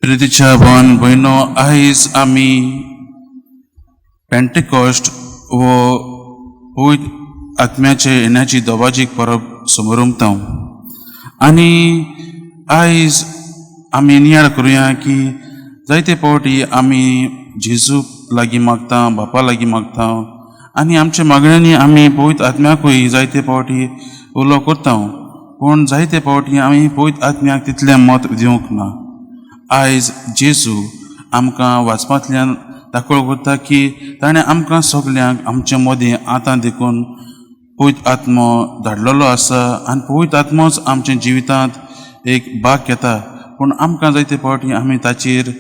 प्रितीच्या भावान भयणो, आयज आमी पेंटिकॉस्ट वो पवित्र आत्म्याचे येण्याची दोबाजीक परब समोर उमतां. आनी आयज आमी नियाळ करुया की जायते फावटी आमी जेजू लागीं मागता, बापा लागीं मागता आनी आमच्या मागण्यांनी आमी पवित्र आत्म्याकूय जायते फावटी उलो करता. पूण जायते फावटी आमी पवित्र आत्म्याक तितलें मत दिवंक ना. आयज जेजू आमकां वाचपांतल्यान दाखोवप करता की ताणें आमकां सगल्यांक आमच्या मदीं आतां देखून पवित्र आत्मो धाडलेलो आसा आनी पवित्र आत्मोच आमच्या जिवितांत एक भाग घेता. पूण आमकां जायते फावटी आमी ताचेर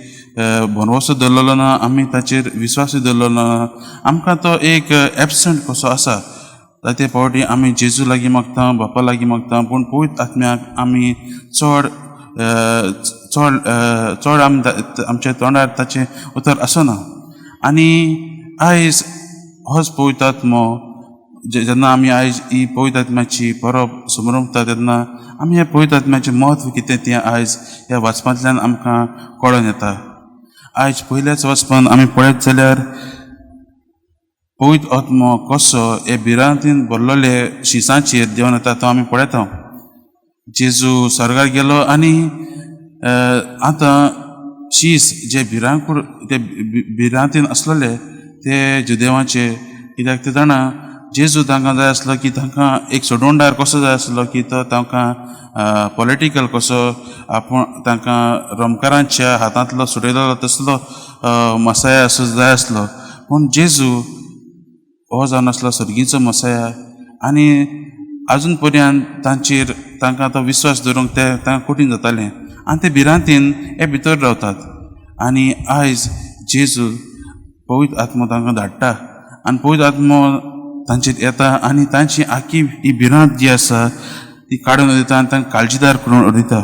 भरवसो दवरलेलो ना, आमी ताचेर विश्वासूय दवरलेलो ना. आमकां तो एक एबसंट कसो आसा. जायते फावटी आमी जेजू लागीं मागता, बापा लागीं मागता, पूण पवित्र आत्म्याक आमी चड आमच्या तोंडार ताचें उतर आसना. आनी आयज होच पवित्र आत्मो जेन्ना आमी आयज ही पवित्र आत्म्याची परब समोर उरता तेन्ना आमी ह्या पवित्र आत्म्याचें म्हत्व कितें तें आयज ह्या वाचपांतल्यान आमकां कळोन येता. आयज पयल्याच वचपान आमी पळयत जाल्यार पवित्र आत्मो कसो हे भिरांतीन भरलेले शिसांचेर देंवन येता तो आमी पळयता. जेजू स्वर्गार गेलो आनी आतां शीस जे भिरांतीन आसलेले ते जुदेवाचे, कित्याक ते जाणा जेजू तांकां जाय आसलो की तांकां एक सोडवणदार कसो जाय आसलो की तो तांकां पॉलिटिकल कसो आपूण तांकां रोमकारांच्या हातांतलो सुटयलेलो तसलो मसाया असो जाय आसलो. पूण जेजू हो जावन आसलो सर्गीचो मसाया आनी आजून पर्यंत तांकां तो विश्वास दवरूंक तांकां कठीण जातालें आनी ते भिरांतीन हे भितर रावतात. आनी आयज जेजू पवित्र आत्मो तांकां धाडटा आनी पवित्र आत्मो तांचेर येता आनी तांची आख्खी ही भिरांत जी आसा ती काडून उडयता आनी तांकां काळजीदार करून उडयता.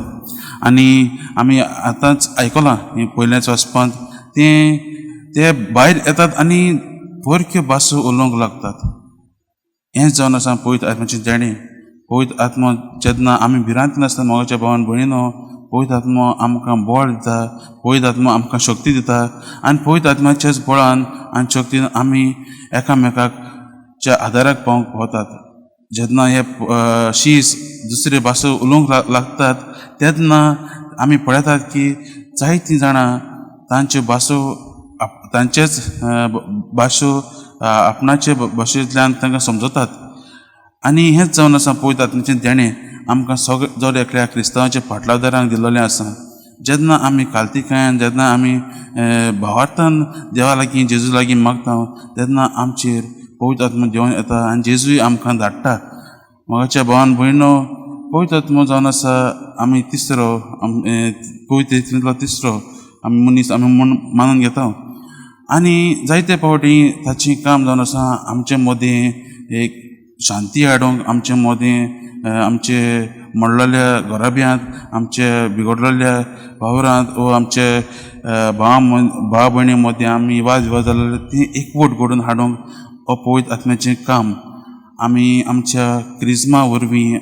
आनी आमी आतांच आयकलां पयल्याच वचपांत ते भायर येतात आनी परक्यो भासो उलोवंक लागतात. हेंच जावन आसा पवित्र आत्म्याचें देणें. पवित्र आत्मो जेन्ना आमी भिरांतीन आसता मोगाच्या भावान भयणीनो, पवित्र आत्मो आमकां बळ दिता, पवित्र आत्मो आमकां शक्ती दिता आनी पवित्र आत्म्याच्याच बळान आनी शक्तीन आमी एकामेकाच्या आदाराक पावतात. जेन्ना हे शीस दुसरे भासो उलोवंक लागतात तेन्ना आमी पळयतात की जायतीं जाणां तांच्यो भासो तांचेच भासो आपणाचे भाशेंतल्यान तांकां समजतात. आनी हेंच जावन आसा पवित्र आत्म्याचें देणें आमकां जर एकल्या क्रिस्तांवाच्या फाटलादारांक दिल्लेलें आसा. जेन्ना आमी काल्तिकायेन, जेन्ना आमी भावार्थान देवा लागीं जेजू लागीं मागता तेन्ना आमचेर पवित्र आत्मो देंवन येता आनी जेजूय आमकां धाडटा. मोगाच्या भावान भयणो, पवित्र आत्मो जावन आसा आमी तिसरो पवित्र तिसरो आमी मनीस आमी मानून घेता. आनी जायते फावटी ताचें काम जावन आसा आमचे मदीं एक शांती हाडूंक, आमचे मदीं आमचे मोडलेल्या घराब्यांत, आमचे बिगडलेल्या वावरांत वो आमचे भाव भयणी मदीं आमी वाद विवाद जालेले ती एकवट घडोवन हाडूंक हो पवित्र आत्म्याचें काम. आमी आमच्या क्रिस्मा वरवीं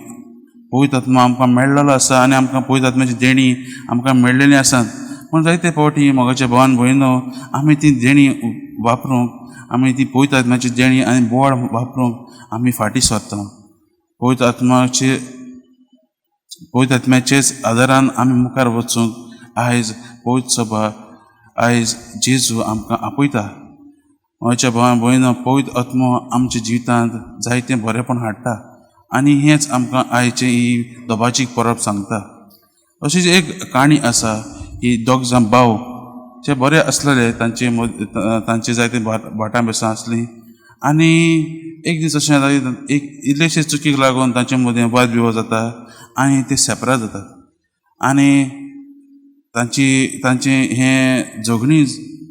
पवित्र आत्मो आमकां मेळ्ळेलो आसा आनी आमकां पवित्र आत्म्याची देणी आमकां मेळ्ळेली आसात. पूण जायते फावटी मोगाच्या भावान भयणो आमी ती देणी वापरूंक, आमी ती पवित्र आत्म्याची देणी आनी बोवाळ वापरूंक आमी फाटीं सरता. पवित्र आत्म्याचेच आदारान आमी मुखार वचूंक आयज पवित्र सभा आयज जेजू आमकां आपयता. मोगाच्या भावान भयणो, पवित्र आत्मो आमच्या जिवितांत जायतें बरेंपण हाडटा आनी हेंच आमकां आयचे ही दोबाचीक परब सांगता. अशीच एक काणी आसा की दोग जाण भाव जे बरे आसलेले, तांचे जायते भाटां बेसां आसलीं आनी एक दीस अशें जाता एक इल्लेशे चुकीक लागून तांचे मदीं वाद विवाद जाता आनी ते सेपरेट जातात. आनी तांची हें झगडीं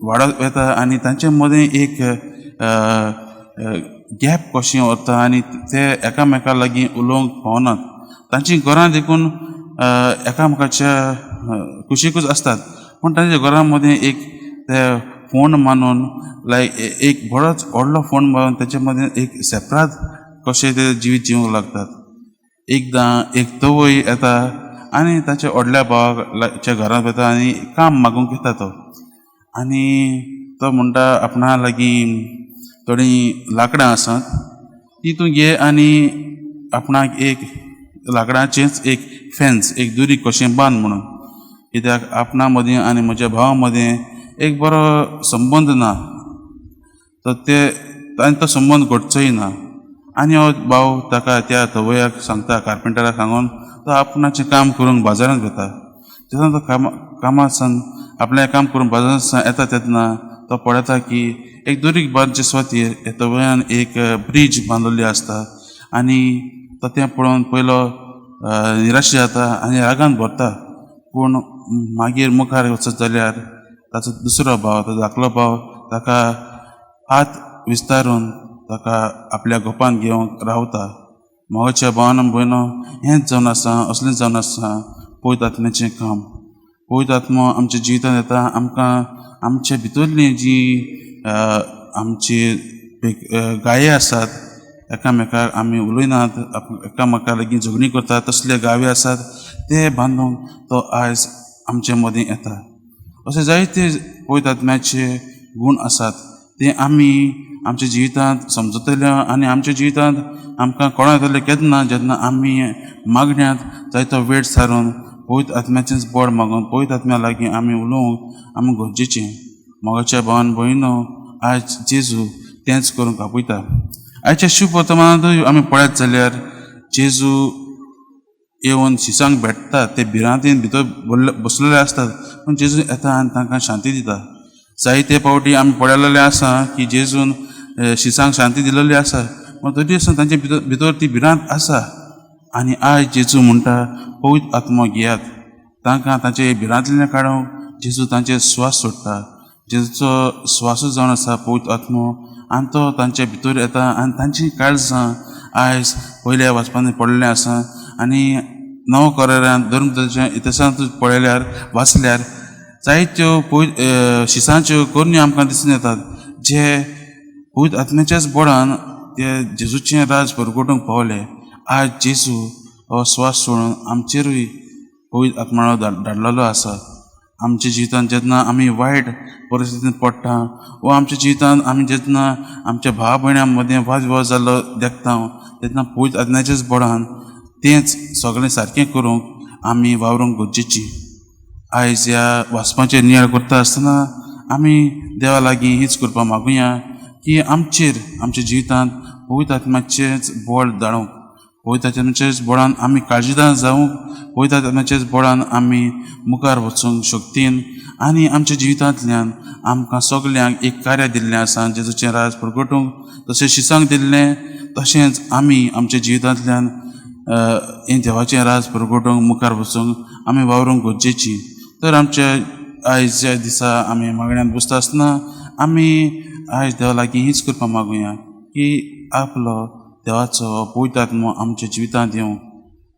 वाडत वता आनी तांचे मदीं एक गॅप कशी उरता आनी ते एकामेका लागीं उलोवंक पावनात. तांची घरां देखून एकामेकाच्या कुशीकूच आसतात, पूण तांच्या घरां मदीं एक ते फोंड मानून एक बरोच व्हडलो फोंड मारून ताचे मदीं एक सेपरेट कशें ते जिवीत जिवंक लागतात. एकदां एक तवय येता आनी ताच्या व्हडल्या भावाच्या घरांत वता आनी काम मागूंक येता तो. आनी तो म्हणटा आपणा लागीं थोडीं लांकडां आसात ती तूं घे आनी आपणाक एक लांकडाचेंच एक फेन्स एक दुरी कशें बांद म्हणून, कित्याक आपणा मदीं आनी म्हज्या भावा मदीं एक बरो संबंद ना, तर तांणी तो संबंद घडचोय ना. आनी हो भाव ताका त्या धवयाक सांगता, कार्पेंटराक सांगून तो आपणाचें काम करूंक बाजारांत वता. तेन्ना तो कामासान आपलें काम करून बाजारांत येता तेन्ना तो पळयता की एक दुरीक बांदचे सुवातेर हे धवयान एक ब्रीज बांदलेली आसता. आनी तो तें पळोवन पयलो निराश जाता आनी रागान भरता. पूण मागीर मुखार वचत जाल्यार ताचो दुसरो भाव, तो धाकलो भाव ताका हात विस्तारून ताका आपल्या गोपान घेवंक रावता. मोगाच्या भावान भयणो, हेंच जावन आसा, असलेंच जावन आसा पवित्र आत्म्याचें काम. पवित्र आत्मो आमच्या जिवितांत येता, आमकां आमच्या भितरलीं जी आमची गाये आसात, एकामेकाक आमी उलयनात, एकामेका लागीं झगडीं करतात, तसले गावे आसात ते बांदूंक तो आयज आमचे मदीं येता. अशे जायते पवित्र आत्म्याचे गूण आसात ते आमी आमच्या जिवितांत समजतले आनी आमच्या जिवितांत आमकां कळोन येतलें केन्ना जेन्ना आमी मागण्यांत जायतो वेळ सारून पवित्र आत्म्याचेंच बळ मागून पवित्र आत्म्या लागीं आमी उलोवंक आमी गरजेचें. मोगाच्या भावान भयणो, आयज जेजू तेंच करूंक आपयता. आयच्या शुभ वर्तमानांतूय आमी पळयत जाल्यार जेजू येवन शिसांक भेटता. ते भिरांतीन भितर बसलेले आसतात, पूण जेजू येता आनी तांकां शांती दिता. जायते फावटी आमी पळयलेलें आसा की जेजून शिसांक शांती दिलेली आसा, पूण तरी आसतना तांचे भितर ती भिरांत आसा. आनी आयज जेजू म्हणटा पवित्र आत्मो घेयात. तांकां तांचे भिरांतलें काडूंक जेजू तांचे स्वास सोडटा. जेजूचो स्वासूच जावन आसा पवित्र आत्मो, आनी तो तांचे भितर येता आनी तांची काळजां आयज पयल्या वाचपांनी पडलेलें आसा. आनी नवो करारांत धर्मपुत्राच्या इतिहासांत पळयल्यार वाचल्यार जायत्यो शिसांच्यो करण्यो आमकां दिसून येतात जे पवित्र आत्म्याच्याच बळान ते जेजूचें राज परगटूंक पावले. आयज जेजू हो स्वास सोडून आमचेरूय पवित्र आत्मा धाडलेलो आसा. आमच्या जिवितांत जेन्ना आमी वायट परिस्थितींत पडटा वा आमच्या जिवितांत आमी जेन्ना आमच्या भावा भयणां मदें वाद विवाद जाल्लो देखता, तेन्ना पवित्र आत्म्याच्याच बळान तेंच सगळें सारकें करूंक आमी वावरूंक गरजेचीं. आयज ह्या वाचपाचेर नियाळ करता आसतना आमी देवा लागीं हीच करपा मागुया की आमच्या जिवितांत पवित्र आत्म्याचेंच बळ धाडूंक, पवित्र आत्म्याच्याच बळान आमी काळजीदार जावंक, पवित्र आत्म्याच्याच बळान आमी मुखार वचूंक शक्तीन. आनी आमच्या जिवितांतल्यान आमकां सगल्यांक एक कार्य दिल्लें आसा जेजूचें राज परगटूंक. जशें शिसांक दिल्लें तशेंच आमी आमच्या जिवितांतल्यान हें देवाचें राज परगटूंक मुखार वचूंक आमी वावरूंक गरजेचीं. तर आमच्या आयजच्या दिसा आमी मागण्यांत बसता आसतना आमी आयज देवा लागीं हीच करपा मागुया की आपलो देवाचो पवित्र आत्मो आमच्या जिवितांत येवंक.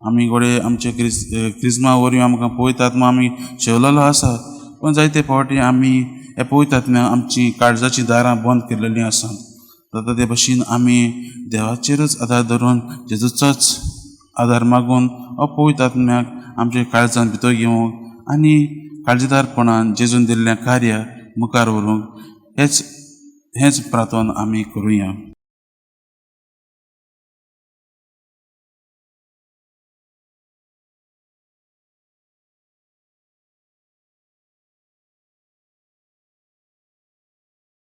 आमी घोडे आमचे क्रिस्मा वरवीं आमकां पवित्र आत्मो आमी शेवलेलो आसा, पूण जायते फावटी आमी हे पवित्र आत्म्याक आमचीं काळजाचीं दारां बंद केल्लीं आसात. जाता ते भाशेन आमी देवाचेरच आदार धरून जेजूचोच आदार मागून हो पवित्र आत्म्याक आमच्या काळजांत भितर घेवंक आनी काळजीदारपणान जेजून दिल्लें कार्य मुखार व्हरूंक हेच प्रार्थना आमी करुया.